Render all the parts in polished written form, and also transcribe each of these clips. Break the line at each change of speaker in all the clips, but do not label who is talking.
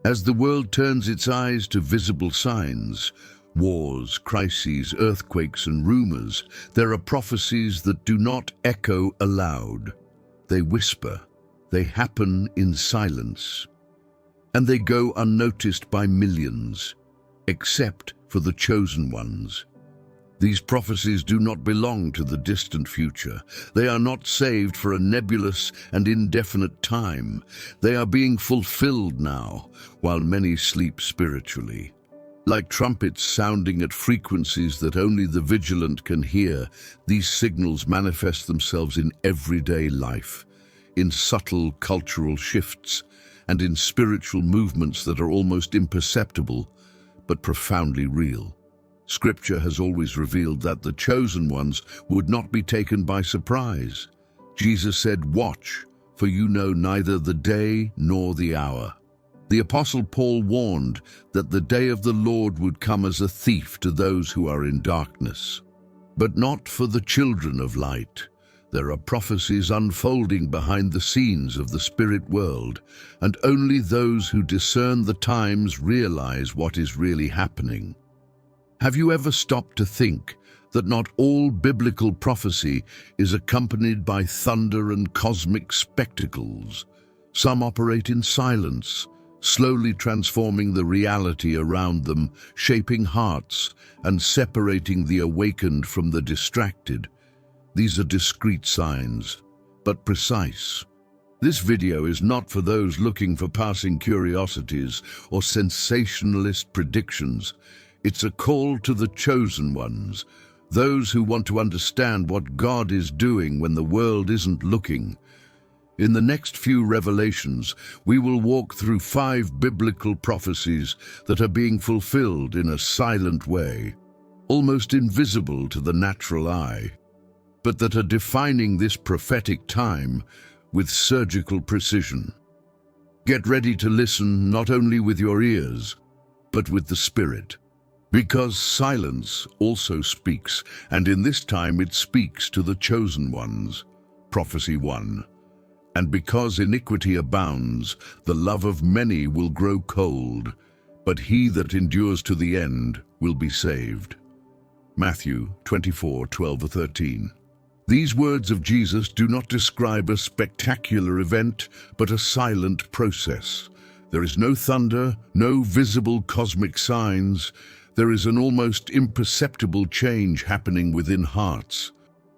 As the world turns its eyes to visible signs, wars, crises, earthquakes, and rumors, there are prophecies that do not echo aloud. They whisper, they happen in silence, and they go unnoticed by millions, except for the chosen ones. These prophecies do not belong to the distant future. They are not saved for a nebulous and indefinite time. They are being fulfilled now, while many sleep spiritually. Like trumpets sounding at frequencies that only the vigilant can hear, these signals manifest themselves in everyday life, in subtle cultural shifts, and in spiritual movements that are almost imperceptible, but profoundly real. Scripture has always revealed that the chosen ones would not be taken by surprise. Jesus said, "Watch, for you know neither the day nor the hour." The Apostle Paul warned that the day of the Lord would come as a thief to those who are in darkness. But not for the children of light. There are prophecies unfolding behind the scenes of the spirit world, and only those who discern the times realize what is really happening. Have you ever stopped to think that not all biblical prophecy is accompanied by thunder and cosmic spectacles? Some operate in silence, slowly transforming the reality around them, shaping hearts and separating the awakened from the distracted. These are discreet signs, but precise. This video is not for those looking for passing curiosities or sensationalist predictions. It's a call to the chosen ones, those who want to understand what God is doing when the world isn't looking. In the next few revelations, we will walk through 5 biblical prophecies that are being fulfilled in a silent way, almost invisible to the natural eye, but that are defining this prophetic time with surgical precision. Get ready to listen not only with your ears, but with the Spirit. Because silence also speaks, and in this time it speaks to the chosen ones. Prophecy 1. And because iniquity abounds, the love of many will grow cold, but he that endures to the end will be saved. Matthew 24:12-13. These words of Jesus do not describe a spectacular event, but a silent process. There is no thunder, no visible cosmic signs. There is an almost imperceptible change happening within hearts.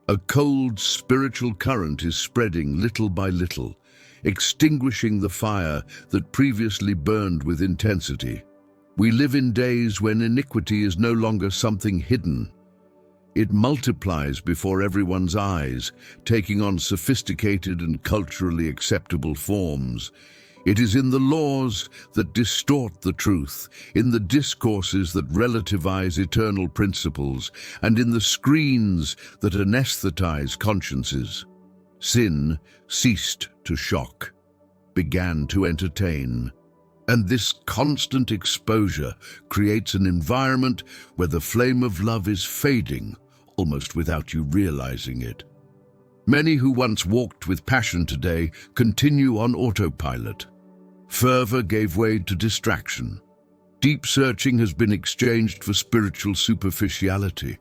A cold spiritual current is spreading little by little, extinguishing the fire that previously burned with intensity. We live in days when iniquity is no longer something hidden. It multiplies before everyone's eyes, taking on sophisticated and culturally acceptable forms. It is in the laws that distort the truth, in the discourses that relativize eternal principles, and in the screens that anesthetize consciences. Sin ceased to shock, began to entertain. And this constant exposure creates an environment where the flame of love is fading, almost without you realizing it. Many who once walked with passion today continue on autopilot. Fervor gave way to distraction. Deep searching has been exchanged for spiritual superficiality.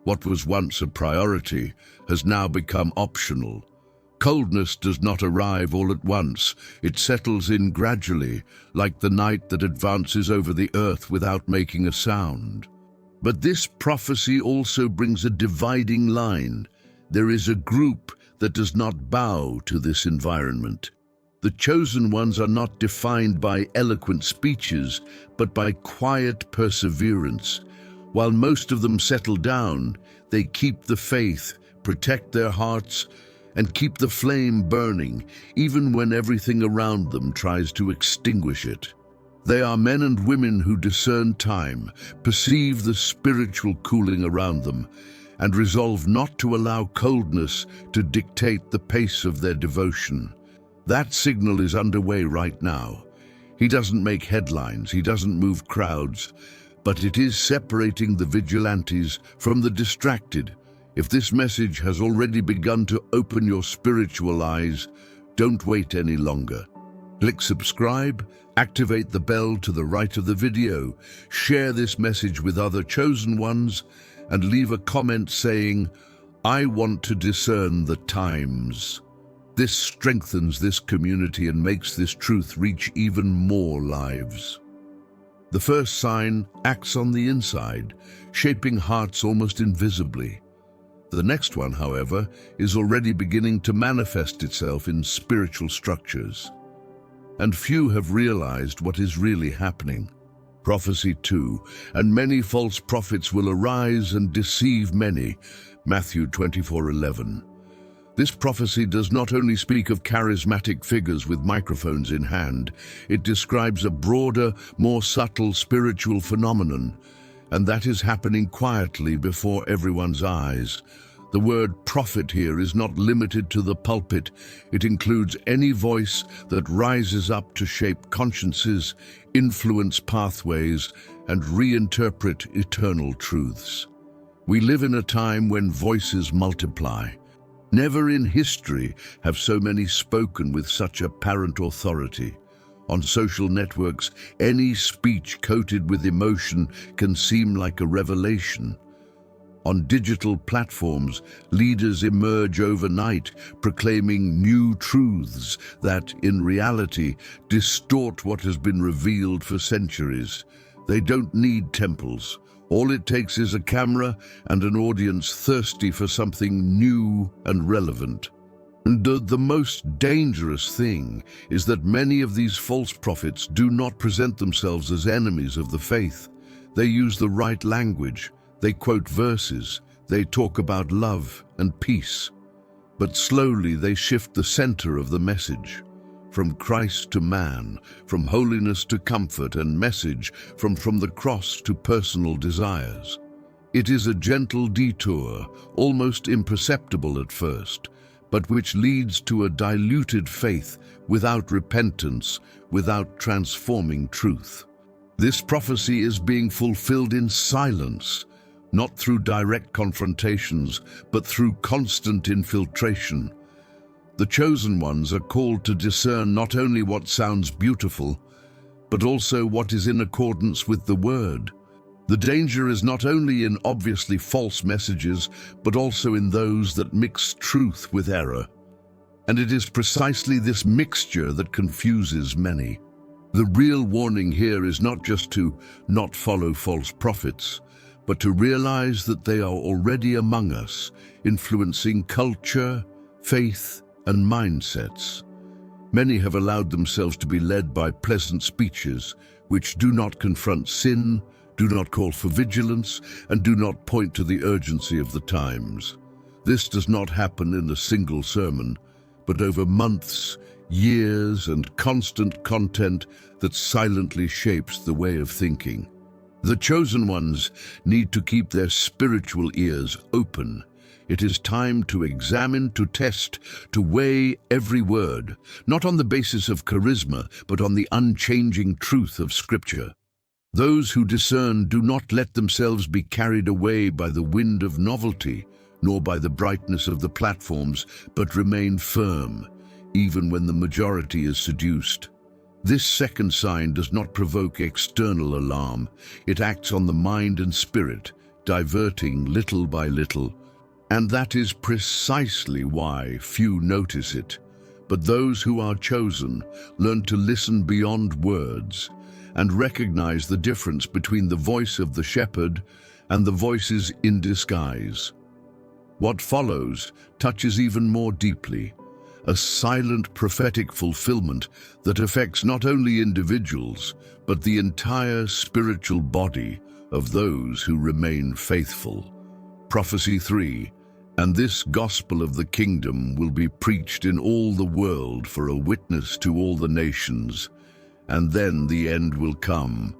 What was once a priority has now become optional. Coldness does not arrive all at once. It settles in gradually, like the night that advances over the earth without making a sound. But this prophecy also brings a dividing line. There is a group that does not bow to this environment. The chosen ones are not defined by eloquent speeches, but by quiet perseverance. While most of them settle down, they keep the faith, protect their hearts, and keep the flame burning, even when everything around them tries to extinguish it. They are men and women who discern time, perceive the spiritual cooling around them, and resolve not to allow coldness to dictate the pace of their devotion. That signal is underway right now. He doesn't make headlines, he doesn't move crowds, but it is separating the vigilantes from the distracted. If this message has already begun to open your spiritual eyes, don't wait any longer. Click subscribe, activate the bell to the right of the video, share this message with other chosen ones, and leave a comment saying, "I want to discern the times." This strengthens this community and makes this truth reach even more lives. The first sign acts on the inside, shaping hearts almost invisibly. The next one, however, is already beginning to manifest itself in spiritual structures. And few have realized what is really happening. Prophecy 2, and many false prophets will arise and deceive many. Matthew 24:11. This prophecy does not only speak of charismatic figures with microphones in hand, it describes a broader, more subtle spiritual phenomenon, and that is happening quietly before everyone's eyes. The word prophet here is not limited to the pulpit. It includes any voice that rises up to shape consciences, influence pathways, and reinterpret eternal truths. We live in a time when voices multiply. Never in history have so many spoken with such apparent authority. On social networks, any speech coated with emotion can seem like a revelation. On digital platforms, leaders emerge overnight, proclaiming new truths that, in reality, distort what has been revealed for centuries. They don't need temples. All it takes is a camera and an audience thirsty for something new and relevant. And the most dangerous thing is that many of these false prophets do not present themselves as enemies of the faith. They use the right language, they quote verses, they talk about love and peace. But slowly they shift the center of the message. From Christ to man, from holiness to comfort and message, from the cross to personal desires. It is a gentle detour, almost imperceptible at first, but which leads to a diluted faith without repentance, without transforming truth. This prophecy is being fulfilled in silence, not through direct confrontations, but through constant infiltration. The chosen ones are called to discern not only what sounds beautiful, but also what is in accordance with the word. The danger is not only in obviously false messages, but also in those that mix truth with error. And it is precisely this mixture that confuses many. The real warning here is not just to not follow false prophets, but to realize that they are already among us, influencing culture, faith, and mindsets. Many have allowed themselves to be led by pleasant speeches which do not confront sin, do not call for vigilance, and do not point to the urgency of the times. This does not happen in a single sermon, but over months, years, and constant content that silently shapes the way of thinking. The chosen ones need to keep their spiritual ears open. It is time to examine, to test, to weigh every word, not on the basis of charisma, but on the unchanging truth of Scripture. Those who discern do not let themselves be carried away by the wind of novelty, nor by the brightness of the platforms, but remain firm, even when the majority is seduced. This second sign does not provoke external alarm. It acts on the mind and spirit, diverting little by little. And that is precisely why few notice it. But those who are chosen learn to listen beyond words and recognize the difference between the voice of the shepherd and the voices in disguise. What follows touches even more deeply, a silent prophetic fulfillment that affects not only individuals, but the entire spiritual body of those who remain faithful. Prophecy 3. And this gospel of the kingdom will be preached in all the world for a witness to all the nations, and then the end will come.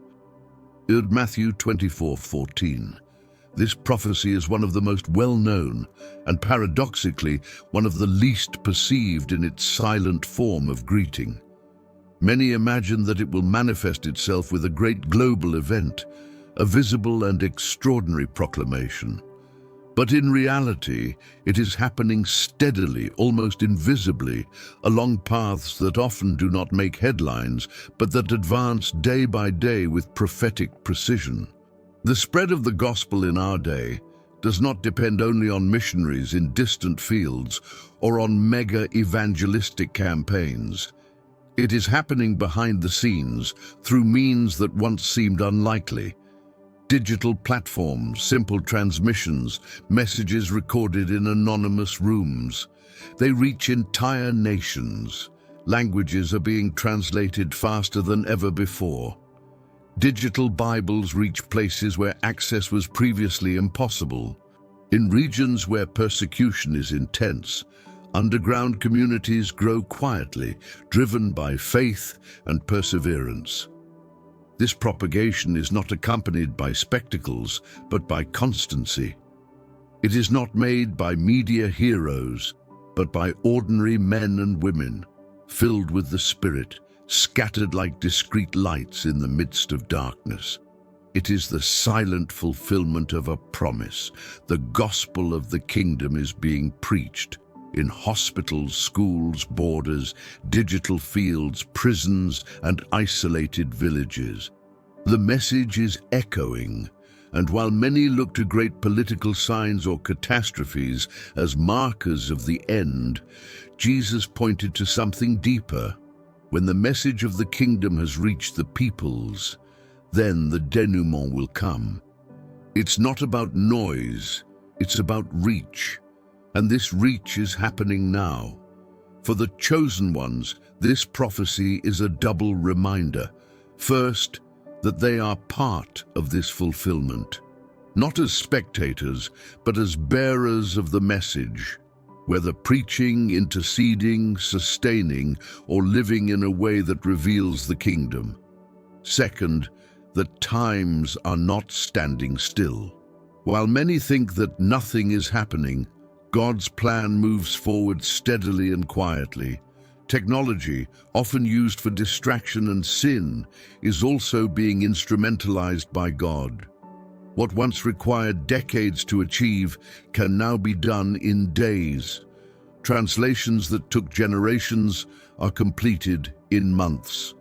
Matthew 24:14. This prophecy is one of the most well-known, and paradoxically, one of the least perceived in its silent form of greeting. Many imagine that it will manifest itself with a great global event, a visible and extraordinary proclamation. But in reality, it is happening steadily, almost invisibly, along paths that often do not make headlines, but that advance day by day with prophetic precision. The spread of the gospel in our day does not depend only on missionaries in distant fields or on mega evangelistic campaigns. It is happening behind the scenes through means that once seemed unlikely. Digital platforms, simple transmissions, messages recorded in anonymous rooms. They reach entire nations. Languages are being translated faster than ever before. Digital Bibles reach places where access was previously impossible. In regions where persecution is intense, underground communities grow quietly, driven by faith and perseverance. This propagation is not accompanied by spectacles, but by constancy. It is not made by media heroes, but by ordinary men and women, filled with the Spirit, scattered like discreet lights in the midst of darkness. It is the silent fulfillment of a promise. The gospel of the kingdom is being preached in hospitals, schools, borders, digital fields, prisons, and isolated villages. The message is echoing, and while many look to great political signs or catastrophes as markers of the end, Jesus pointed to something deeper. When the message of the kingdom has reached the peoples, then the denouement will come. It's not about noise, it's about reach. And this reach is happening now. For the chosen ones, this prophecy is a double reminder. First, that they are part of this fulfillment, not as spectators, but as bearers of the message, whether preaching, interceding, sustaining, or living in a way that reveals the kingdom. Second, that times are not standing still. While many think that nothing is happening, God's plan moves forward steadily and quietly. Technology, often used for distraction and sin, is also being instrumentalized by God. What once required decades to achieve can now be done in days. Translations that took generations are completed in months.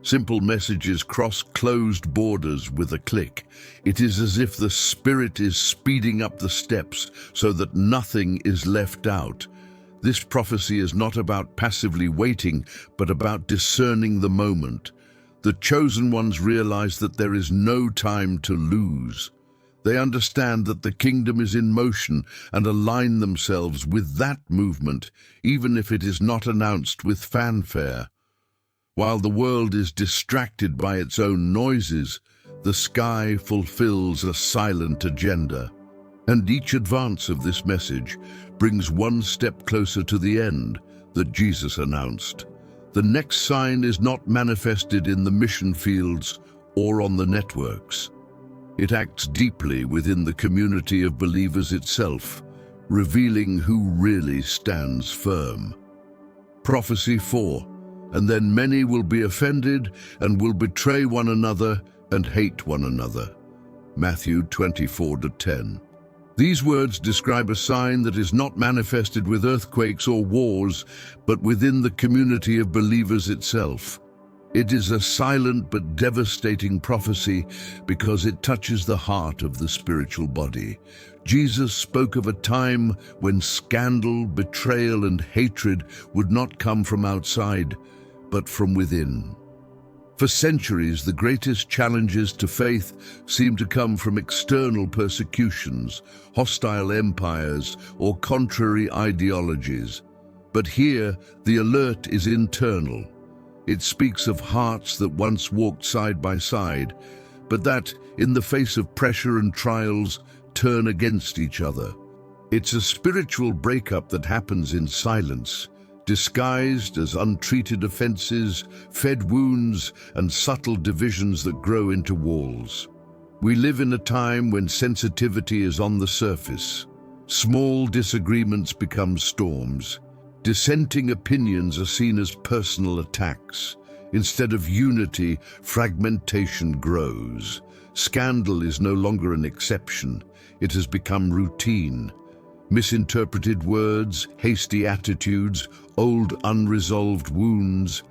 Simple messages cross closed borders with a click. It is as if the Spirit is speeding up the steps so that nothing is left out. This prophecy is not about passively waiting, but about discerning the moment. The chosen ones realize that there is no time to lose. They understand that the kingdom is in motion and align themselves with that movement, even if it is not announced with fanfare. While the world is distracted by its own noises, the sky fulfills a silent agenda. And each advance of this message brings one step closer to the end that Jesus announced. The next sign is not manifested in the mission fields or on the networks. It acts deeply within the community of believers itself, revealing who really stands firm. Prophecy 4. And then many will be offended and will betray one another and hate one another. Matthew 24:10. These words describe a sign that is not manifested with earthquakes or wars, but within the community of believers itself. It is a silent but devastating prophecy because it touches the heart of the spiritual body. Jesus spoke of a time when scandal, betrayal, and hatred would not come from outside, but from within. For centuries, the greatest challenges to faith seem to come from external persecutions, hostile empires, or contrary ideologies. But here, the alert is internal. It speaks of hearts that once walked side by side, but that, in the face of pressure and trials, turn against each other. It's a spiritual breakup that happens in silence, disguised as untreated offenses, fed wounds, and subtle divisions that grow into walls. We live in a time when sensitivity is on the surface. Small disagreements become storms. Dissenting opinions are seen as personal attacks. Instead of unity, fragmentation grows. Scandal is no longer an exception. It has become routine. Misinterpreted words, hasty attitudes, old unresolved wounds.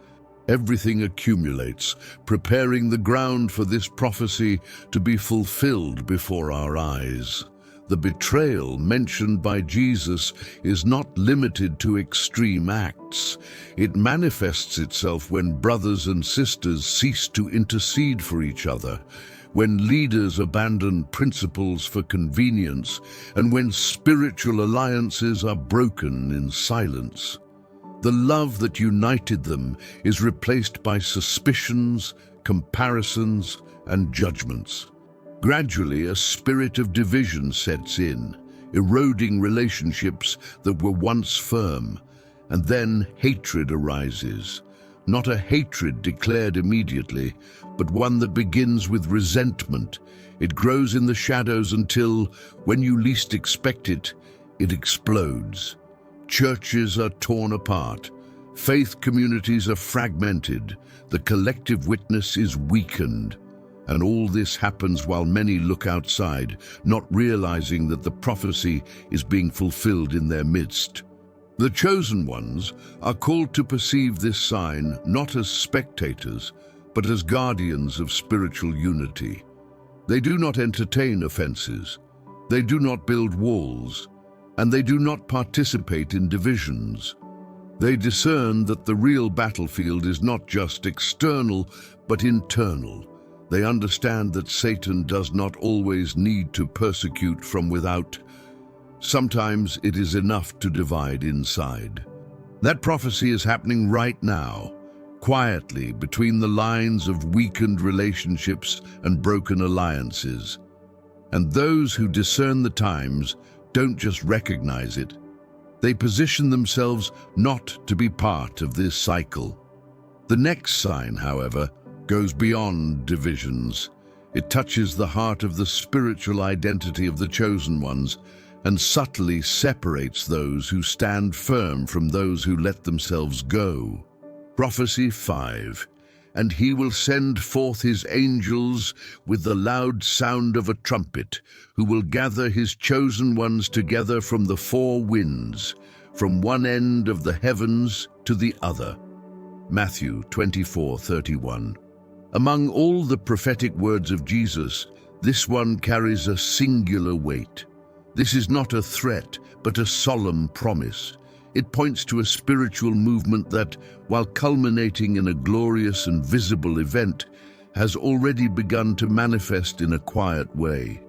Everything accumulates, preparing the ground for this prophecy to be fulfilled before our eyes. The betrayal mentioned by Jesus is not limited to extreme acts. It manifests itself when brothers and sisters cease to intercede for each other, when leaders abandon principles for convenience, and when spiritual alliances are broken in silence. The love that united them is replaced by suspicions, comparisons, and judgments. Gradually, a spirit of division sets in, eroding relationships that were once firm, and then hatred arises. Not a hatred declared immediately, but one that begins with resentment. It grows in the shadows until, when you least expect it, it explodes. Churches are torn apart. Faith communities are fragmented. The collective witness is weakened. And all this happens while many look outside, not realizing that the prophecy is being fulfilled in their midst. The chosen ones are called to perceive this sign not as spectators, but as guardians of spiritual unity. They do not entertain offenses. They do not build walls, and they do not participate in divisions. They discern that the real battlefield is not just external, but internal. They understand that Satan does not always need to persecute from without. Sometimes it is enough to divide inside. That prophecy is happening right now, quietly between the lines of weakened relationships and broken alliances. And those who discern the times don't just recognize it. They position themselves not to be part of this cycle. The next sign, however, goes beyond divisions. It touches the heart of the spiritual identity of the chosen ones and subtly separates those who stand firm from those who let themselves go. Prophecy 5. And he will send forth his angels with the loud sound of a trumpet, who will gather his chosen ones together from the four winds, from one end of the heavens to the other. Matthew 24:31. Among all the prophetic words of Jesus, this one carries a singular weight. This is not a threat, but a solemn promise. It points to a spiritual movement that, while culminating in a glorious and visible event, has already begun to manifest in a quiet way.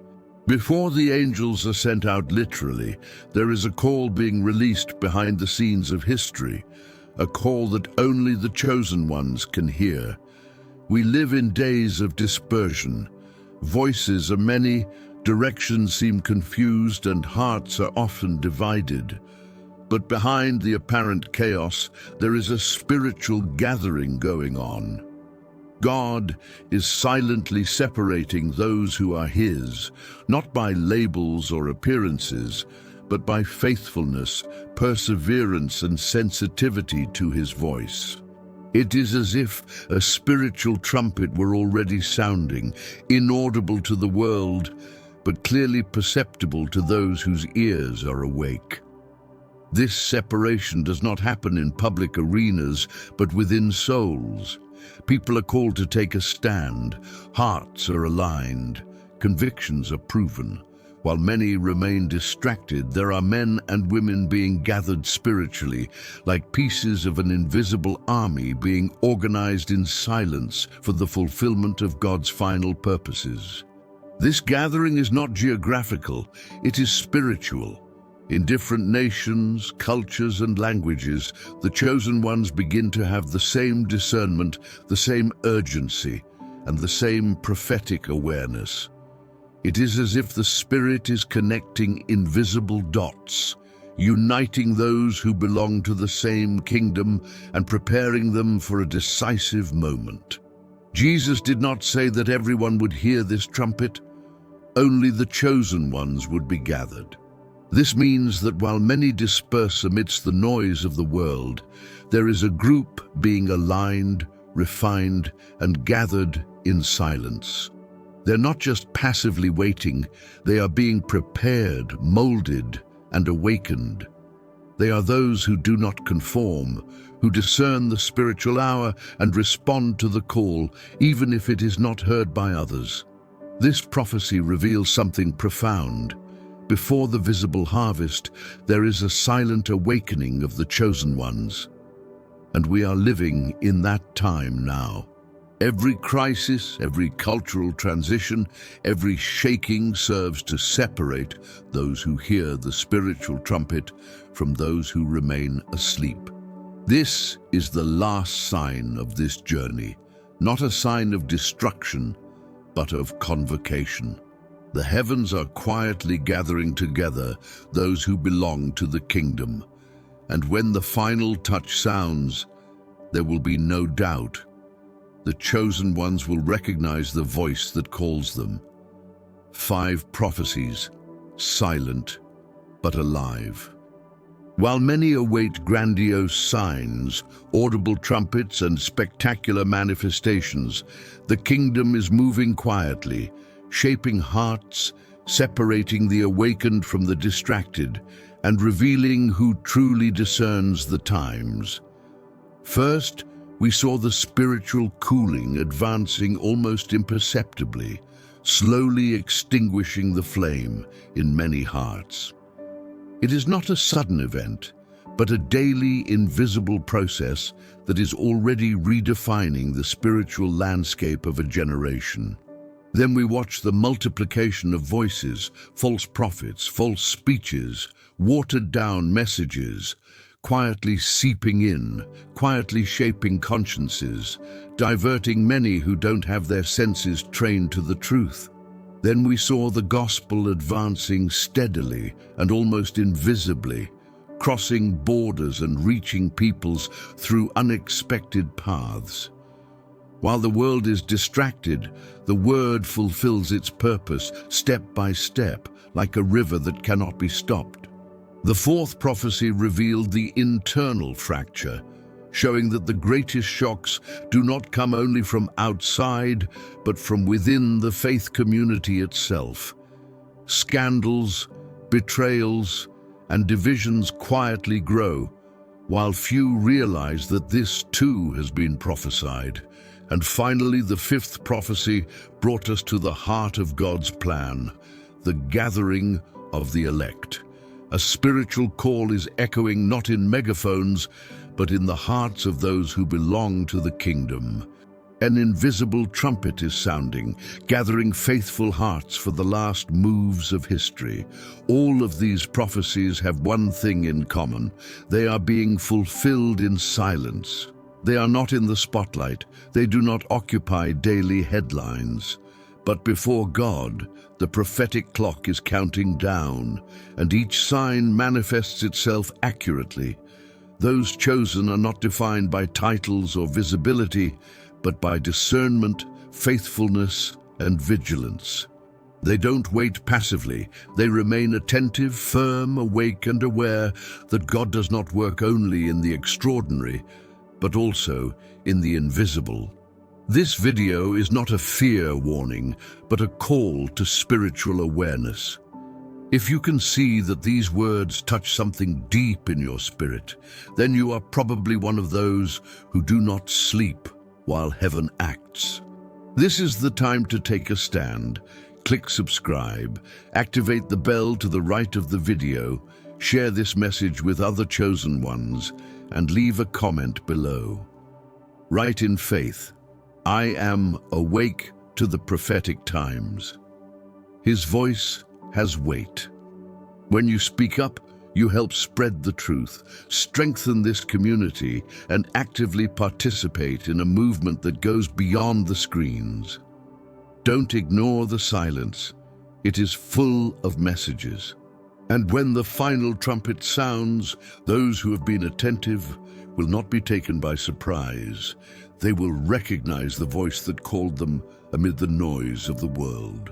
Before the angels are sent out literally, there is a call being released behind the scenes of history, a call that only the chosen ones can hear. We live in days of dispersion. Voices are many, directions seem confused, and hearts are often divided. But behind the apparent chaos, there is a spiritual gathering going on. God is silently separating those who are His, not by labels or appearances, but by faithfulness, perseverance, and sensitivity to His voice. It is as if a spiritual trumpet were already sounding, inaudible to the world, but clearly perceptible to those whose ears are awake. This separation does not happen in public arenas, but within souls. People are called to take a stand, hearts are aligned, convictions are proven. While many remain distracted, there are men and women being gathered spiritually, like pieces of an invisible army being organized in silence for the fulfillment of God's final purposes. This gathering is not geographical, it is spiritual. In different nations, cultures, and languages, the chosen ones begin to have the same discernment, the same urgency, and the same prophetic awareness. It is as if the Spirit is connecting invisible dots, uniting those who belong to the same kingdom and preparing them for a decisive moment. Jesus did not say that everyone would hear this trumpet. Only the chosen ones would be gathered. This means that while many disperse amidst the noise of the world, there is a group being aligned, refined, and gathered in silence. They're not just passively waiting, they are being prepared, molded, and awakened. They are those who do not conform, who discern the spiritual hour and respond to the call, even if it is not heard by others. This prophecy reveals something profound. Before the visible harvest, there is a silent awakening of the chosen ones. And we are living in that time now. Every crisis, every cultural transition, every shaking serves to separate those who hear the spiritual trumpet from those who remain asleep. This is the last sign of this journey, not a sign of destruction, but of convocation. The heavens are quietly gathering together those who belong to the kingdom, and when the final touch sounds, there will be no doubt. The chosen ones will recognize the voice that calls them. 5 prophecies, silent but alive. While many await grandiose signs, audible trumpets, and spectacular manifestations, the kingdom is moving quietly, shaping hearts, separating the awakened from the distracted, and revealing who truly discerns the times. First, we saw the spiritual cooling advancing almost imperceptibly, slowly extinguishing the flame in many hearts. It is not a sudden event, but a daily, invisible process that is already redefining the spiritual landscape of a generation. Then we watch the multiplication of voices, false prophets, false speeches, watered-down messages, quietly seeping in, quietly shaping consciences, diverting many who don't have their senses trained to the truth. Then we saw the gospel advancing steadily and almost invisibly, crossing borders and reaching peoples through unexpected paths. While the world is distracted, the word fulfills its purpose step by step, like a river that cannot be stopped. The 4th prophecy revealed the internal fracture, showing that the greatest shocks do not come only from outside, but from within the faith community itself. Scandals, betrayals, and divisions quietly grow, while few realize that this too has been prophesied. And finally, the 5th prophecy brought us to the heart of God's plan, the gathering of the elect. A spiritual call is echoing not in megaphones, but in the hearts of those who belong to the kingdom. An invisible trumpet is sounding, gathering faithful hearts for the last moves of history. All of these prophecies have one thing in common: they are being fulfilled in silence. They are not in the spotlight, they do not occupy daily headlines. But before God, the prophetic clock is counting down, and each sign manifests itself accurately. Those chosen are not defined by titles or visibility, but by discernment, faithfulness, and vigilance. They don't wait passively. They remain attentive, firm, awake, and aware that God does not work only in the extraordinary, but also in the invisible. This video is not a fear warning, but a call to spiritual awareness. If you can see that these words touch something deep in your spirit, then you are probably one of those who do not sleep while heaven acts. This is the time to take a stand. Click subscribe, activate the bell to the right of the video, share this message with other chosen ones, and leave a comment below. Write in faith, "I am awake to the prophetic times." His voice has weight. When you speak up, you help spread the truth, strengthen this community, and actively participate in a movement that goes beyond the screens. Don't ignore the silence. It is full of messages. And when the final trumpet sounds, those who have been attentive will not be taken by surprise. They will recognize the voice that called them amid the noise of the world.